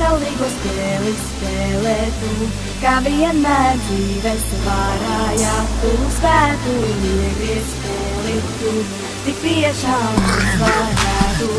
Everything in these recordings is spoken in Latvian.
pasaulīgo spēli spēlē tu, kā vienmēr dzīves varājā tu spētu iegriez spēli tu, tik tiešām uzvarētu.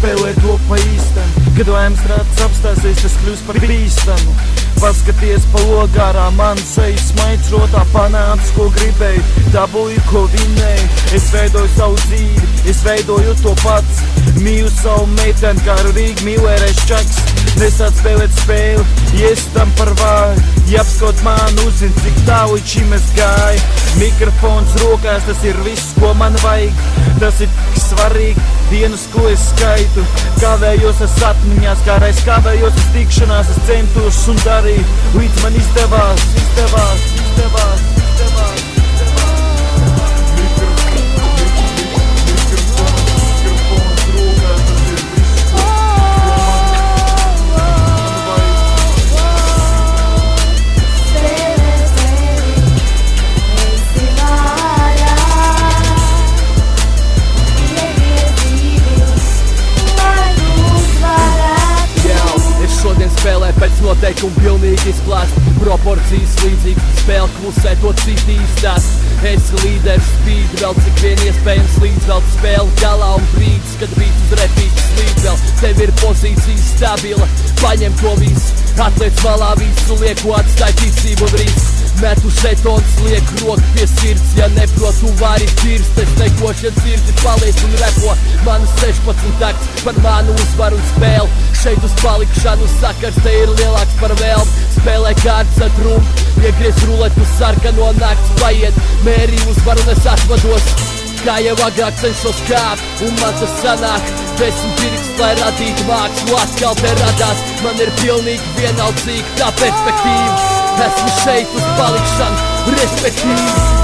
Spēlē to pa īstam, kad lēms rāds apstāsies, tas kļūst par bīstamu. Paskaties pa logārā, man sejas smaids rotā, panāc, ko gribēju, dabūju, ko vinēju. Es veidoju savu dzīvi, es veidoju to pats, mīlu savu meiteni, kā Rīgi mīlērēs čaks. Nesāc spēlēt spēli, ja es tam par vāju, ja apskaut mani uzzin, cik tālu čim es gāju. Mikrofons rokās, tas ir viss, ko man vajag, tas ir tik svarīgi, dienas, ko es skaitu. Kavējos es atmiņās, kā reiz kavējos es tikšanās, es centos un darīju, līdz man izdevās. Spēlē pēc noteikumu pilnīgi izplāst, proporcijas līdzīgi, spēle klusē, to citi izstāst. Esi līderis, spīd vēl cik vien iespējams līdz vēl spēle galā un brīdis, kad bīt uz repītas līdz vēl. Tev ir pozīcija stabila, paņem to visu, atliec malā visu, lieku atstāj ticību un risku. Metu žetons, liek roku pie sirds, ja neprotu vari cirst. Es nekošana sirdi paliec un repo, manu 16 takts par manu uzvaru un spēli. Šeit uz palikšanu sakars, te ir lielāks par vēlmu. Spēlē kārtas ar trumpu, iegriez ruletu sarkano nakts paiet. Mērī uzvaru un es atvados, kā jau agrāk cenšos kāpt, un man tas sanāk. 10 pirksts, lai radītu mākslu, atkal te radās. Man ir pilnīgi vienaldzīgi tā perspektīva. Esmu šeit uz palikšanu, respektīvi.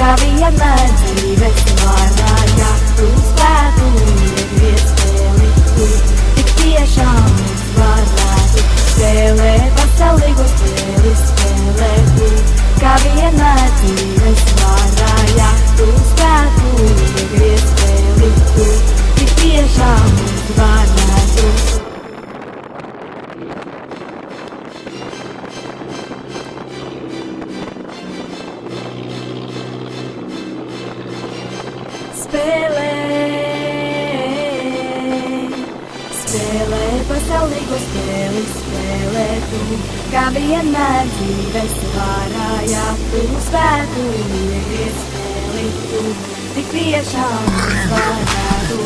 Kā vienmēr dzīves varājā tu spētu iegriez spēli tu, tik tiešām uzvarētu. Spēlē pasaulīgo spēli spēlē tu, kā vienmēr dzīves varājā tu spētu iegriez spēli tu, tik tiešām uzvarētu. Spēlē pasaulīgo spēli spēlē tu, kā vienmēr dzīves varājā tu spētu iegriez spēli tu, tik tiešām uzvarētu.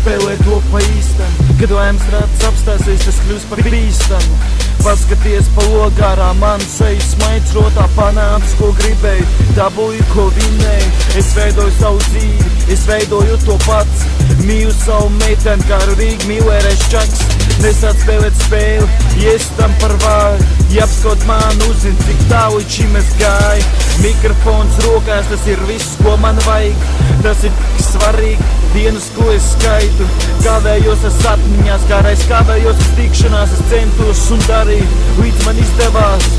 Spēlē to pa īstam, kad lēms rāds apstāsies, tas kļūst par bīstamu. Paskaties pa logārā, man sejas smaids rotā, panāc, ko gribēju, dabūju, ko vinēju. Es veidoju savu dzīvi, es veidoju to pats, mīlu savu meiteni, kā Rīgi mīlērēs čaks. Nesāc spēlēt spēli, ja es tam par vāju, ja apskaut mani uzzin, cik tālu čim es gāju. Mikrofons rokās, tas ir viss, ko man vajag, tas ir tik svarīgi, dienas, ko es skaitu. Kavējos es atmiņās, kā reiz kavējos es tikšanās, es centos un darīju, līdz man izdevās.